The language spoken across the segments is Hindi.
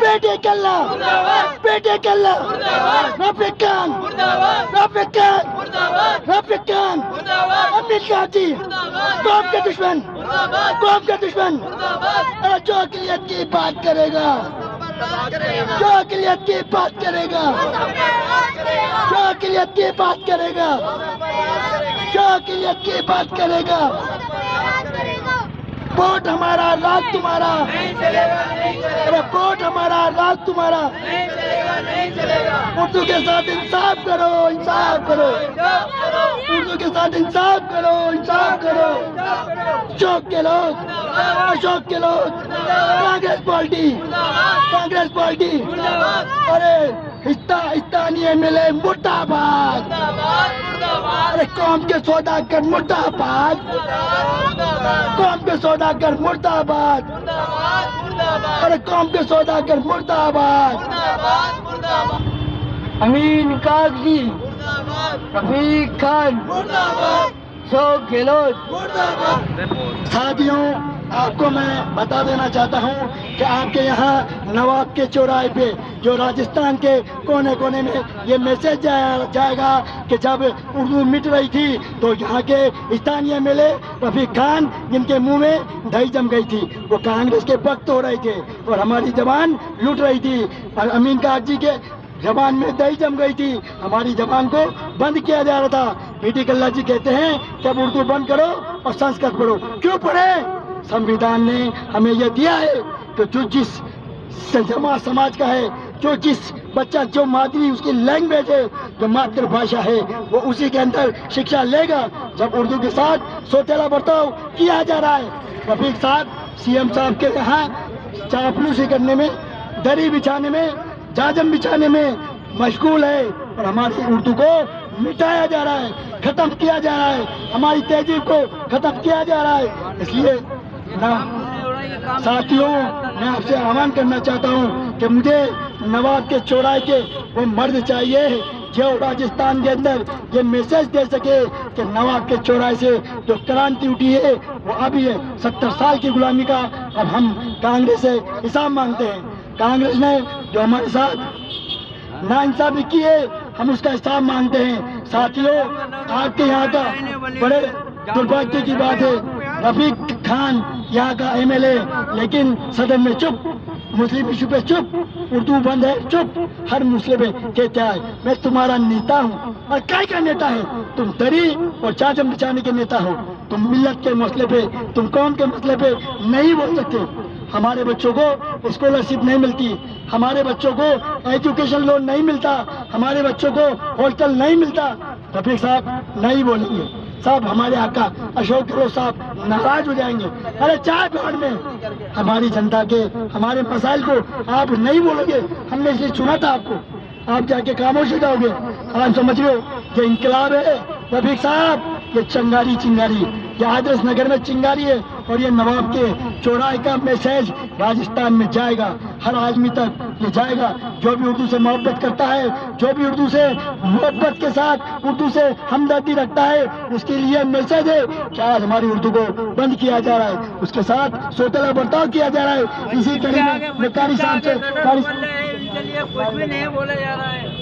बेटे कल्ला, बेटे कल्ला, रफीक खान, रफीक खान, रफीक खान, अमीर गाजी, कौम के दुश्मन, कौम के दुश्मन। जो अक़लियत की बात करेगा, जो अक़लियत की बात करेगा, जो अक़लियत की बात करेगा, जो अक़लियत की बात करेगा, वोट हमारा राज तुम्हारा, अरे वोट हमारा राज तुम्हारा। उर्दू के साथ इंसाफ करो, इंसाफ करो, उर्दू के साथ इंसाफ करो, इंसाफ करो। अशोक के लोग, अशोक के लोग, कांग्रेस पार्टी, कांग्रेस पार्टी, अरे स्थानीय MLA मुर्दाबाद, अरे कौम के सौदागर मुर्दाबाद, कौम के सौदागर मुर्दाबाद, अरे कौम के सौदागर मुर्दाबाद। अमीन कागजी, रफीक खान, अशोक गहलोत। साथियों, आपको मैं बता देना चाहता हूं कि आपके यहाँ नवाब के चौराहे पे जो राजस्थान के कोने कोने में ये मैसेज जाएगा कि जब उर्दू मिट रही थी तो यहाँ के स्थानीय MLA रफीक खान, जिनके मुंह में दही जम गई थी, वो कांग्रेस के भक्त हो रहे थे और हमारी जबान लूट रही थी। और अमीन कागजी के जबान में दही जम गई थी, हमारी जबान को बंद किया जा रहा था। बीटी कल्ला जी कहते हैं कि अब उर्दू बंद करो और संस्कृत पढ़ो। क्यों पढ़े? संविधान ने हमें यह दिया है कि जो जिस समाज का है, जो जिस बच्चा जो मादरी उसकी लैंग्वेज है, जो मातृभाषा है, वो उसी के अंदर शिक्षा लेगा। जब उर्दू के साथ सौतेला बर्ताव किया जा रहा है, रफीक साहब CM साहब के यहाँ चापलूसी करने में, दरी बिछाने में, जाजम बिछाने में मशगूल है और हमारी उर्दू को मिटाया जा रहा है, खत्म किया जा रहा है, हमारी तहजीब को खत्म किया जा रहा है। इसलिए साथियों, मैं आपसे आह्वान करना चाहता हूं कि मुझे नवाब के चौराहे के वो मर्द चाहिए जो राजस्थान के अंदर ये मैसेज दे सके कि नवाब के चौराहे से जो क्रांति उठी है वो अभी है 70 साल की गुलामी का। अब हम कांग्रेस से हिसाब मांगते हैं। कांग्रेस ने जो हमारे साथ नाइंसाफी की है, हम उसका हिसाब मांगते हैं। साथियों, आपके यहाँ का बड़े दुर्भाग्य की बात है, रफीक खान यहाँ का MLA, लेकिन सदन में चुप, मुस्लिम इशू पे चुप, उर्दू बंद है चुप, हर मुस्लिम पे कहता है मैं तुम्हारा नेता हूँ। और काय का नेता है? तुम दरी और चाचम बिछाने के नेता हो। तुम मिल्लत के मसले पे, तुम कौम के मसले पे नहीं बोल सकते। हमारे बच्चों को स्कॉलरशिप नहीं मिलती, हमारे बच्चों को एजुकेशन लोन नहीं मिलता, हमारे बच्चों को हॉस्टल नहीं मिलता। रफीक साहब नहीं बोलेंगे, साहब हमारे आका अशोक गहलोत साहब नाराज हो जाएंगे। अरे चाय बाढ़ में हमारी जनता के, हमारे मसाइल को आप नहीं बोलोगे, हमने इसलिए चुना था आपको, आप जाके खामोश हो जाओगे। आप समझ रहे हो ये इनकलाब है रफीक साहब, ये चंगारी चिंगारी, ये आदर्श नगर में चिंगारी है और ये नवाब के चौराहे का मैसेज राजस्थान में जाएगा, हर आदमी तक ये जाएगा। जो भी उर्दू से मोहब्बत करता है, जो भी उर्दू से मोहब्बत के साथ उर्दू से हमदर्दी रखता है, उसके लिए मैसेज है कि आज हमारी उर्दू को बंद किया जा रहा है, उसके साथ सौतेला बर्ताव किया जा रहा है। इसी तरह में कारी साहब से कुछ भी नहीं बोला जा रहा है।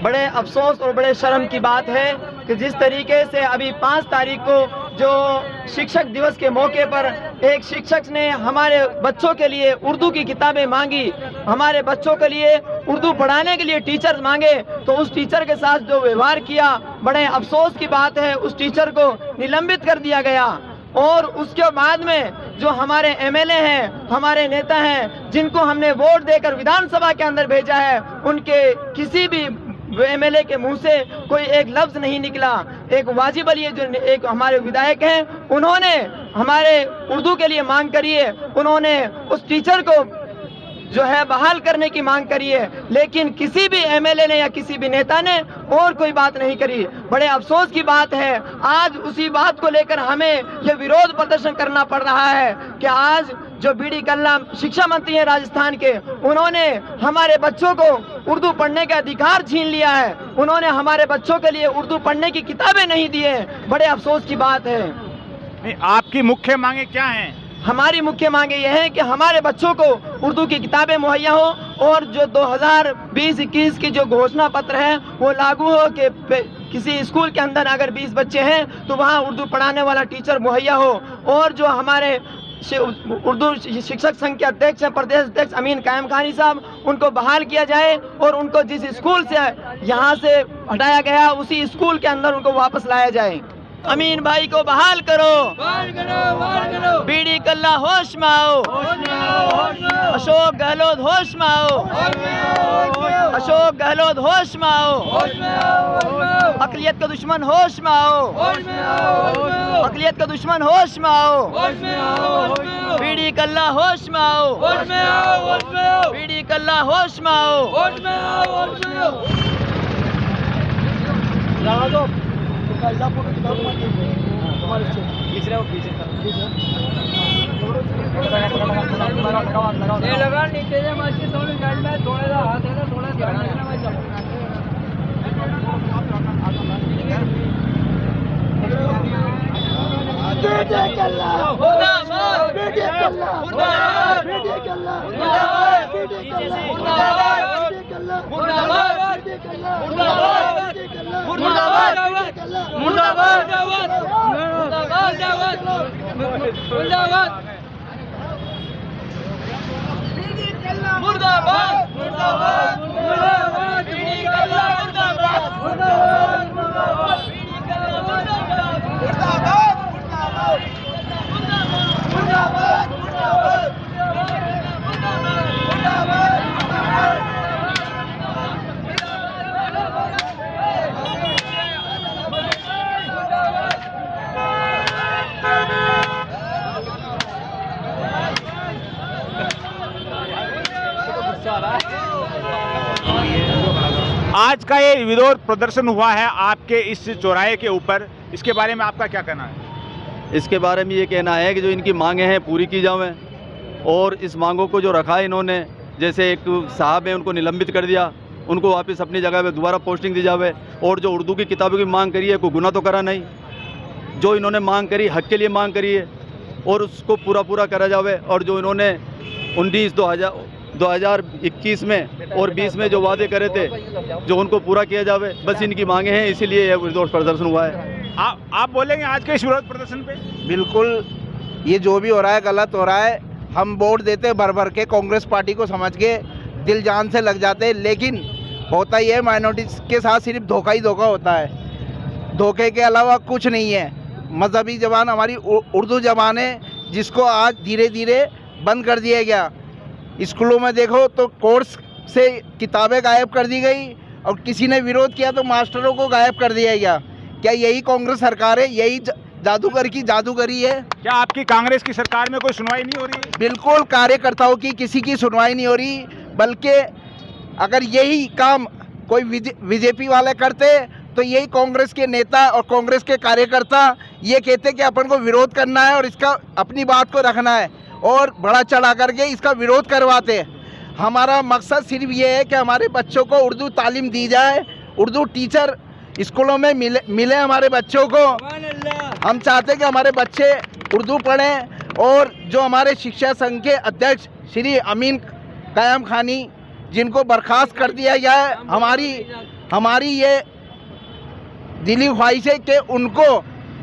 बड़े अफसोस और बड़े शर्म की बात है कि जिस तरीके से अभी 5 तारीख को जो शिक्षक दिवस के मौके पर एक शिक्षक ने हमारे बच्चों के लिए उर्दू की किताबें मांगी, हमारे बच्चों के लिए उर्दू पढ़ाने के लिए टीचर मांगे, तो उस टीचर के साथ जो व्यवहार किया, बड़े अफसोस की बात है, उस टीचर को निलंबित कर दिया गया। और उसके बाद में जो हमारे MLA हैं, हमारे नेता हैं, जिनको हमने वोट देकर विधानसभा के अंदर भेजा है, उनके किसी भी MLA के मुंह से कोई एक लफ्ज नहीं निकला। एक वाजिब अली जो एक हमारे विधायक हैं, उन्होंने हमारे उर्दू के लिए मांग करी है, उन्होंने उस टीचर को जो है बहाल करने की मांग करी है, लेकिन किसी भी MLA ने या किसी भी नेता ने और कोई बात नहीं करी। बड़े अफसोस की बात है, आज उसी बात को लेकर हमें यह विरोध प्रदर्शन करना पड़ रहा है कि आज जो बीडी कल्ला शिक्षा मंत्री हैं राजस्थान के, उन्होंने हमारे बच्चों को उर्दू पढ़ने का अधिकार छीन लिया है, उन्होंने हमारे बच्चों के लिए उर्दू पढ़ने की किताबें नहीं दी है। बड़े अफसोस की बात है। नहीं, आपकी मुख्य मांगे क्या हैं? हमारी मुख्य मांगे यह है कि हमारे बच्चों को उर्दू की किताबें मुहैया हो और जो 2020-21 की जो घोषणा पत्र है वो लागू हो कि किसी स्कूल के अंदर अगर 20 बच्चे हैं तो वहाँ उर्दू पढ़ाने वाला टीचर मुहैया हो। और जो हमारे उर्दू शिक्षक संघ के अध्यक्ष हैं, प्रदेश अध्यक्ष अमीन कायम खानी साहब, उनको बहाल किया जाए और उनको जिस स्कूल से यहाँ से हटाया गया उसी स्कूल के अंदर उनको वापस लाया जाए। अमीन भाई को बहाल करो, बीडी कल्ला होश में आओ, अशोक गहलोत होश में आओ, अशोक गहलोत होश में आओ, अकलियत का दुश्मन होश में आओ, अकलियत का दुश्मन होश में आओ, बीडी कल्ला होश में आओ, बीडी कल्ला होश में आओ। लगा नीचे से मस्जिद थोड़ी साइड में थोड़ा सा हाथ है ना, थोड़ा ध्यान रखना भाई साहब। आज का ये विरोध प्रदर्शन हुआ है आपके इस चौराहे के ऊपर, इसके बारे में आपका क्या कहना है? इसके बारे में ये कहना है कि जो इनकी मांगें हैं पूरी की जाएं और इस मांगों को जो रखा है इन्होंने, जैसे एक साहब हैं उनको निलंबित कर दिया, उनको वापस अपनी जगह पे दोबारा पोस्टिंग दी जाए। और जो उर्दू की किताबों की मांग करी है, कोई गुनाह तो करा नहीं, जो इन्होंने मांग करी हक के लिए मांग करी है और उसको पूरा करा जाए। और जो इन्होंने 2021 में और 20 में जो वादे करे थे जो उनको पूरा किया जाए, बस इनकी मांगे हैं, इसीलिए यह विरोध प्रदर्शन हुआ है। आप बोलेंगे आज के इस विरोध प्रदर्शन पे? बिल्कुल, ये जो भी हो रहा है गलत हो रहा है। हम वोट देते भर भर के कांग्रेस पार्टी को समझ के दिल जान से लग जाते हैं, लेकिन होता ही है माइनॉरिटीज़ के साथ सिर्फ धोखा ही धोखा होता है, धोखे के अलावा कुछ नहीं है। मजहबी ज़बान हमारी उर्दू ज़बान है, जिसको आज धीरे धीरे बंद कर दिया गया। स्कूलों में देखो तो कोर्स से किताबें गायब कर दी गई और किसी ने विरोध किया तो मास्टरों को गायब कर दिया गया। क्या यही कांग्रेस सरकार है? यही जादूगर की जादूगरी है? क्या आपकी कांग्रेस की सरकार में कोई सुनवाई नहीं हो रही है? बिल्कुल, कार्यकर्ताओं की किसी की सुनवाई नहीं हो रही, बल्कि अगर यही काम कोई बीजेपी वाले करते तो यही कांग्रेस के नेता और कांग्रेस के कार्यकर्ता ये कहते कि अपन को विरोध करना है और इसका अपनी बात को रखना है और बड़ा चढ़ा करके इसका विरोध करवाते हैं। हमारा मकसद सिर्फ ये है कि हमारे बच्चों को उर्दू तालीम दी जाए, उर्दू टीचर स्कूलों में मिले हमारे बच्चों को। हम चाहते हैं कि हमारे बच्चे उर्दू पढ़ें और जो हमारे शिक्षा संघ के अध्यक्ष श्री अमीन कायम खानी, जिनको बर्खास्त कर दिया गया है, हमारी ये दिली ख्वाहिश है कि उनको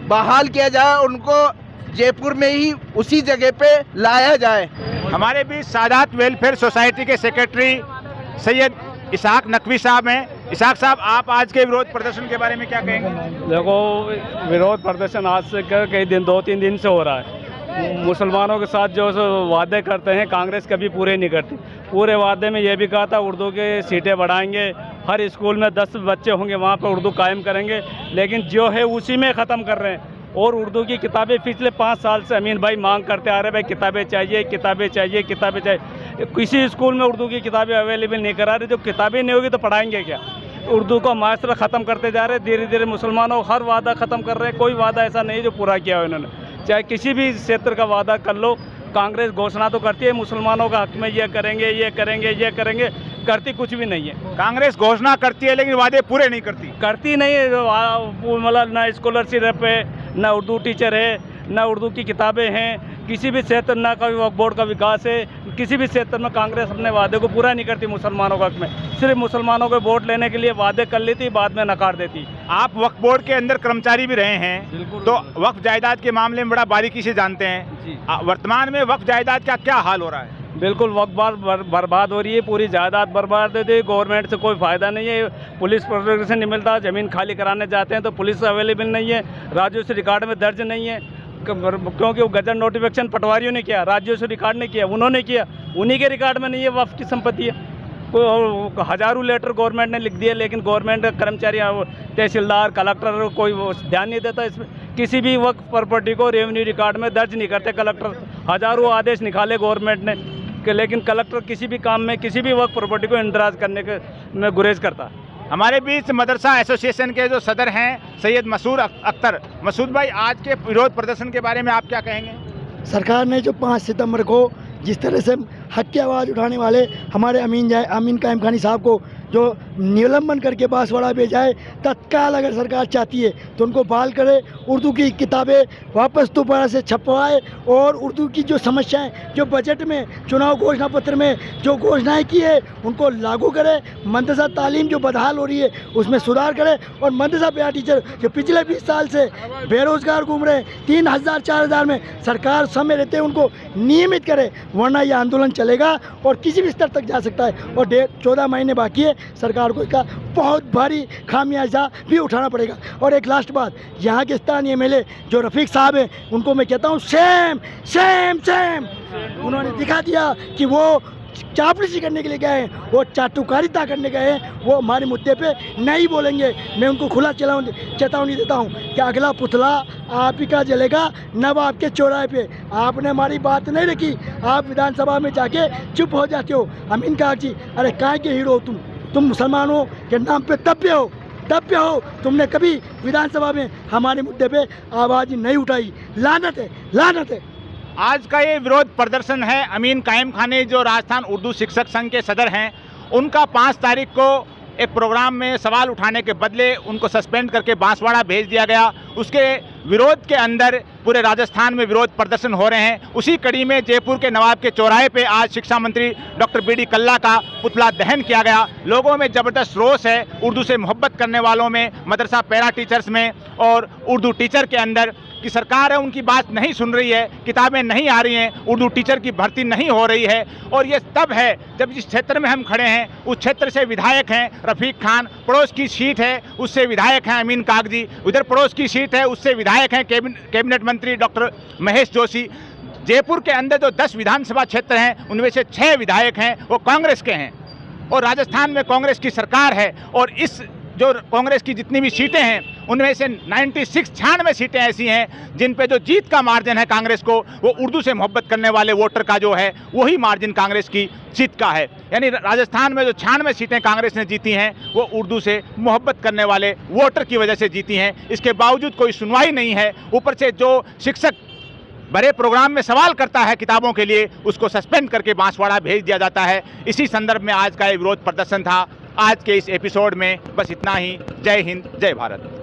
बहाल किया जाए, उनको जयपुर में ही उसी जगह पे लाया जाए। हमारे बीच सादात वेलफेयर सोसाइटी के सेक्रेटरी सैयद इसाक नकवी साहब हैं। इसाक साहब, आप आज के विरोध प्रदर्शन के बारे में क्या कहेंगे? देखो, विरोध प्रदर्शन आज से कई दिन 2-3 दिन से हो रहा है। मुसलमानों के साथ जो वादे करते हैं कांग्रेस कभी पूरे नहीं करती। पूरे वादे में ये भी कहा था उर्दू के सीटें बढ़ाएंगे, हर स्कूल में 10 बच्चे होंगे वहाँ पर उर्दू कायम करेंगे, लेकिन जो है उसी में ख़त्म कर रहे हैं। और उर्दू की किताबें पिछले 5 साल से अमीन भाई मांग करते आ रहे, भाई किताबें चाहिए, किताबें चाहिए, किताबें चाहिए। किसी स्कूल में उर्दू की किताबें अवेलेबल नहीं करा रहे। जो किताबें नहीं होगी तो पढ़ाएंगे क्या? उर्दू को मास्टर ख़त्म करते जा रहे हैं। धीरे धीरे मुसलमानों हर वादा ख़त्म कर रहे हैं। कोई वादा ऐसा नहीं जो पूरा किया हो इन्होंने। चाहे किसी भी क्षेत्र का वादा कर लो, कांग्रेस घोषणा तो करती है मुसलमानों का हक में ये करेंगे, ये करेंगे, ये करेंगे, करती कुछ भी नहीं है। कांग्रेस घोषणा करती है लेकिन वादे पूरे नहीं करती नहीं है। मतलब ना स्कॉलरशिप है, ना उर्दू टीचर है, ना उर्दू की किताबें हैं। किसी भी क्षेत्र ना कभी वक्फ बोर्ड का विकास है, किसी भी क्षेत्र में कांग्रेस अपने वादे को पूरा नहीं करती मुसलमानों के हक में। सिर्फ मुसलमानों को वोट लेने के लिए वादे कर लेती, बाद में नकार देती। आप वक्फ बोर्ड के अंदर कर्मचारी भी रहे हैं, बिल्कुल। तो वक्फ जायदाद के मामले में बड़ा बारीकी से जानते हैं। जी। वर्तमान में वक्फ जायदाद का क्या हाल हो रहा है? बिल्कुल वक्त बर्बाद हो रही है, पूरी जायदाद बर्बाद होती है, गवर्नमेंट से कोई फ़ायदा नहीं है, पुलिस प्रोटेक्शन नहीं मिलता, ज़मीन खाली कराने जाते हैं तो पुलिस अवेलेबल नहीं है, राजस्व रिकॉर्ड में दर्ज नहीं है, क्योंकि वो गजट नोटिफिकेशन पटवारियों ने किया, राजस्व रिकॉर्ड ने किया, उन्होंने किया, उन्हीं के रिकॉर्ड में नहीं है वक्फ की संपत्ति है। कोई हज़ारों लेटर गवर्नमेंट ने लिख दिए, लेकिन गवर्नमेंट कर्मचारी, तहसीलदार, कलेक्टर कोई ध्यान नहीं देता इसमें। किसी भी वक्फ प्रॉपर्टी को रेवेन्यू रिकॉर्ड में दर्ज नहीं करते कलेक्टर। हज़ारों आदेश निकाले गवर्नमेंट ने लेकिन कलेक्टर किसी भी काम में किसी भी वक्फ प्रॉपर्टी को इंदराज करने के में गुरेज करता है। हमारे बीच मदरसा एसोसिएशन के जो सदर हैं सैयद मसूद अख्तर। मसूद भाई, आज के विरोध प्रदर्शन के बारे में आप क्या कहेंगे? सरकार ने जो 5 सितंबर को जिस तरह से हक की आवाज़ उठाने वाले हमारे अमीन कायम खानी साहब को जो निलंबन करके बांसवाड़ा भेजा है, तत्काल अगर सरकार चाहती है तो उनको बहाल करे, उर्दू की किताबें वापस दोबारा से छपवाए और उर्दू की जो समस्याएं जो बजट में चुनाव घोषणा पत्र में जो घोषणाएं की है उनको लागू करे। मदरसा तालीम जो बदहाल हो रही है उसमें सुधार करे और मदरसा प्यार टीचर जो पिछले 20 साल से बेरोजगार घूम रहे हैं 3000-4000 में, सरकार समय रहते हैं उनको नियमित करे, वरना यह आंदोलन चलेगा और किसी भी स्तर तक जा सकता है। और 14 महीने बाकी है, सरकार को इसका बहुत भारी खामियाजा भी उठाना पड़ेगा। और एक लास्ट बात, यहाँ के स्थानीय एमएलए जो रफीक साहब हैं उनको मैं कहता हूँ सेम सेम सेम, उन्होंने दिखा दिया कि वो चापलूसी करने के लिए गए हैं, वो चाटुकारिता करने गए हैं, वो हमारे मुद्दे पे नहीं बोलेंगे। मैं उनको खुला चेतावनी देता हूँ कि अगला पुतला आप ही का जलेगा नवाब के चौराहे पे। आपने हमारी बात नहीं रखी, आप विधानसभा में जाके चुप हो जाते हो। अमीन काग जी, अरे काहे के हीरो हो तुम मुसलमानों के नाम पे तब्य हो, तुमने कभी विधानसभा में हमारे मुद्दे पे आवाज़ नहीं उठाई। लानत है, लानत है। आज का ये विरोध प्रदर्शन है अमीन कायम खानी जो राजस्थान उर्दू शिक्षक संघ के सदर हैं, उनका 5 तारीख को एक प्रोग्राम में सवाल उठाने के बदले उनको सस्पेंड करके बांसवाड़ा भेज दिया गया। उसके विरोध के अंदर पूरे राजस्थान में विरोध प्रदर्शन हो रहे हैं। उसी कड़ी में जयपुर के नवाब के चौराहे पे आज शिक्षा मंत्री डॉक्टर बीडी कल्ला का पुतला दहन किया गया। लोगों में ज़बरदस्त रोष है, उर्दू से मोहब्बत करने वालों में, मदरसा पैरा टीचर्स में और उर्दू टीचर के अंदर कि सरकार है उनकी बात नहीं सुन रही है, किताबें नहीं आ रही हैं, उर्दू टीचर की भर्ती नहीं हो रही है। और ये तब है जब जिस क्षेत्र में हम खड़े हैं उस क्षेत्र से विधायक हैं रफ़ीक खान, पड़ोस की सीट है उससे विधायक हैं अमीन काग जी, उधर पड़ोस की सीट है उससे विधायक हैं कैबिनेट मंत्री डॉक्टर महेश जोशी। जयपुर के अंदर जो 10 विधानसभा क्षेत्र हैं उनमें से 6 विधायक हैं वो कांग्रेस के हैं और राजस्थान में कांग्रेस की सरकार है। और इस जो कांग्रेस की जितनी भी सीटें हैं उनमें से 96 सीटें ऐसी हैं जिन पे जो जीत का मार्जिन है कांग्रेस को, वो उर्दू से मोहब्बत करने वाले वोटर का जो है वही मार्जिन कांग्रेस की जीत का है। यानी राजस्थान में जो 96 सीटें कांग्रेस ने जीती हैं वो उर्दू से मोहब्बत करने वाले वोटर की वजह से जीती हैं। इसके बावजूद कोई सुनवाई नहीं है। ऊपर से जो शिक्षक बड़े प्रोग्राम में सवाल करता है किताबों के लिए उसको सस्पेंड करके बांसवाड़ा भेज दिया जाता है। इसी संदर्भ में आज का ये विरोध प्रदर्शन था। आज के इस एपिसोड में बस इतना ही। जय हिंद, जय भारत।